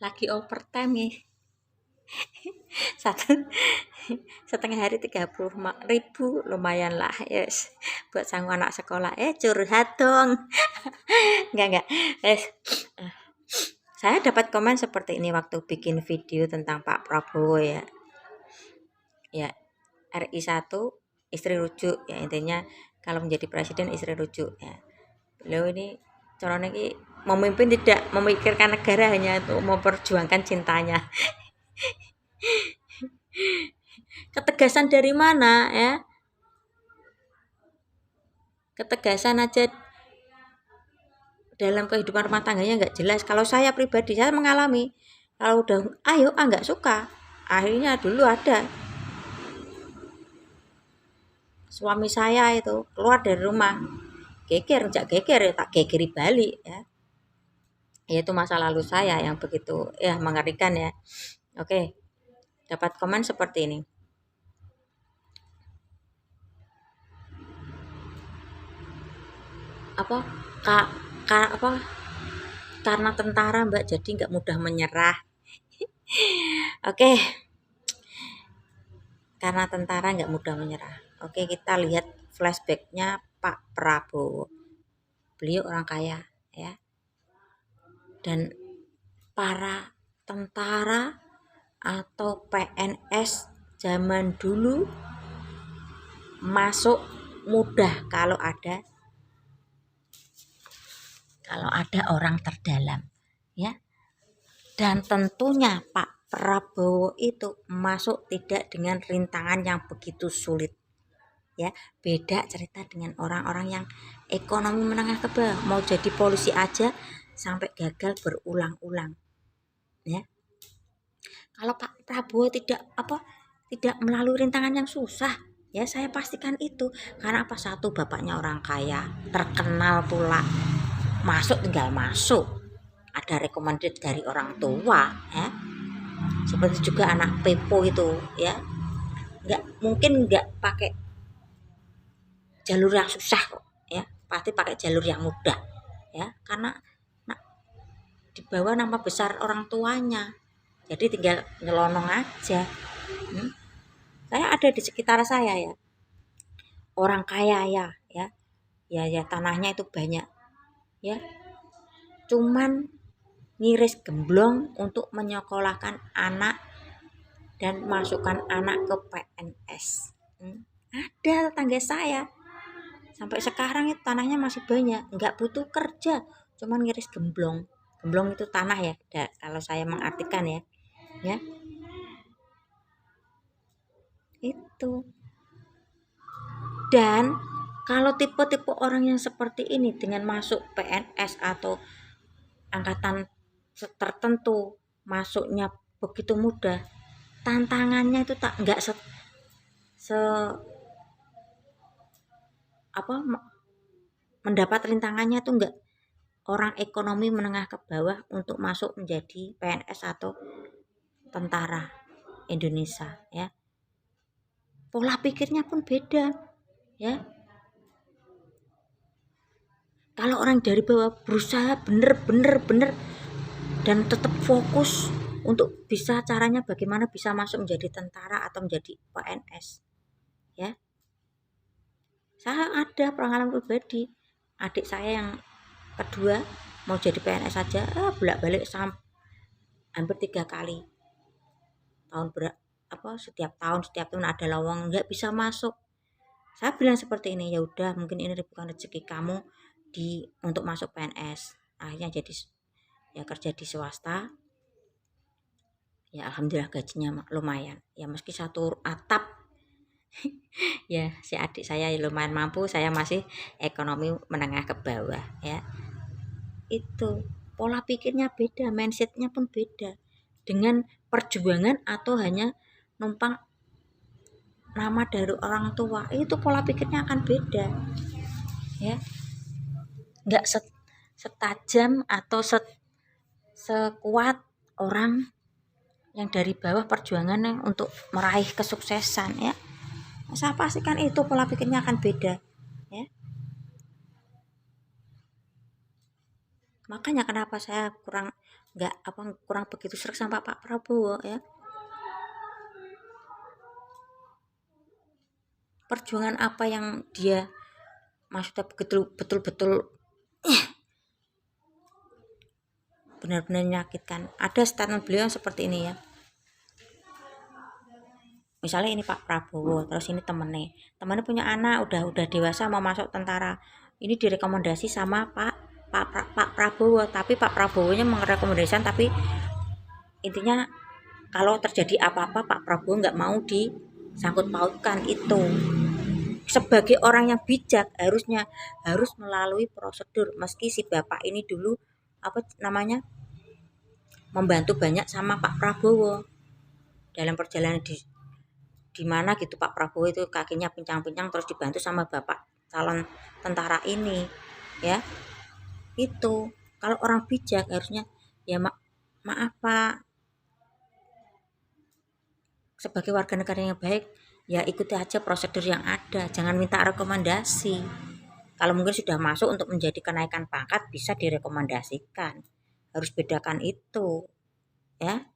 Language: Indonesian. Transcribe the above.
lagi overtime nih. 1,5 hari 30.000 lumayan lah, yes, buat sanggup anak sekolah. Curhat dong. Enggak yes. Saya dapat komen seperti ini waktu bikin video tentang Pak Prabowo ya RI 1 istri rujuk ya, intinya kalau menjadi presiden istri rujuk ya. Beliau ini caranya ini memimpin tidak memikirkan negara, hanya untuk memperjuangkan cintanya. Ketegasan dari mana ya? Ketegasan aja dalam kehidupan rumah tangganya nggak jelas. Kalau saya pribadi, saya mengalami, kalau udah ayo nggak suka, akhirnya dulu ada suami saya itu keluar dari rumah geger ya, tak gegeri balik ya. Itu masa lalu saya yang begitu ya mengerikan ya. Oke, dapat komen seperti ini. Karena tentara Mbak, jadi nggak mudah menyerah. Oke, karena tentara nggak mudah menyerah. Oke, kita lihat flashbacknya Pak Prabowo. Beliau orang kaya ya, dan para tentara atau PNS zaman dulu masuk mudah kalau ada orang terdalam ya. Dan tentunya Pak Prabowo itu masuk tidak dengan rintangan yang begitu sulit ya. Beda cerita dengan orang-orang yang ekonomi menengah ke bawah, mau jadi polisi aja sampai gagal berulang-ulang ya. Kalau Pak Prabowo tidak melalui rintangan yang susah ya, saya pastikan itu. Karena apa? Satu, bapaknya orang kaya, terkenal pula, masuk tinggal masuk, ada rekomendasi dari orang tua ya. Seperti juga anak Pepo itu ya, nggak pakai jalur yang susah kok ya, pasti pakai jalur yang mudah ya, karena di bawah nama besar orang tuanya, jadi tinggal nyelonong aja. Saya ada di sekitar saya ya, orang kaya ya tanahnya itu banyak ya, cuman ngiris gemblong untuk menyekolahkan anak dan masukkan anak ke PNS. Ada tetangga saya sampai sekarang itu tanahnya masih banyak, nggak butuh kerja, cuman ngiris gemblong itu tanah ya, kalau saya mengartikan ya itu. Dan kalau tipe-tipe orang yang seperti ini dengan masuk PNS atau angkatan tertentu masuknya begitu mudah, tantangannya itu nggak mendapat rintangannya tuh enggak orang ekonomi menengah ke bawah untuk masuk menjadi PNS atau tentara Indonesia ya. Pola pikirnya pun beda ya. Kalau orang dari bawah berusaha bener dan tetap fokus untuk bisa caranya bagaimana bisa masuk menjadi tentara atau menjadi PNS ya. Saya ada pengalaman pribadi, adik saya yang kedua mau jadi PNS saja bolak-balik hampir 3 kali setiap tahun ada lowongan nggak bisa masuk. Saya bilang seperti ini, ya udah mungkin ini bukan rezeki kamu untuk masuk PNS. Akhirnya jadi ya kerja di swasta ya, alhamdulillah gajinya lumayan ya, meski satu atap ya. Si adik saya lumayan mampu, saya masih ekonomi menengah ke bawah ya. Itu pola pikirnya beda, mindsetnya pun beda dengan perjuangan atau hanya numpang nama dari orang tua. Itu pola pikirnya akan beda ya, nggak setajam atau sekuat orang yang dari bawah perjuangannya untuk meraih kesuksesan ya. Saya pastikan itu pola pikirnya akan beda ya. Makanya kenapa saya kurang begitu serak sama Pak Prabowo ya. Perjuangan apa yang dia maksudnya betul-betul benar-benar menyakitkan. Ada statement beliau yang seperti ini ya. Misalnya ini Pak Prabowo, terus ini temennya punya anak udah dewasa mau masuk tentara. Ini direkomendasi sama Pak Prabowo, tapi Pak Prabowo-nya merekomendasikan, tapi intinya kalau terjadi apa-apa Pak Prabowo nggak mau disangkut pautkan itu. Sebagai orang yang bijak harus melalui prosedur, meski si bapak ini dulu apa namanya membantu banyak sama Pak Prabowo dalam perjalanan di mana gitu. Pak Prabowo itu kakinya pincang-pincang terus dibantu sama bapak calon tentara ini ya. Itu kalau orang bijak harusnya ya maaf Pak, sebagai warga negara yang baik ya ikuti aja prosedur yang ada, jangan minta rekomendasi. Kalau mungkin sudah masuk untuk menjadi kenaikan pangkat bisa direkomendasikan, harus bedakan itu ya.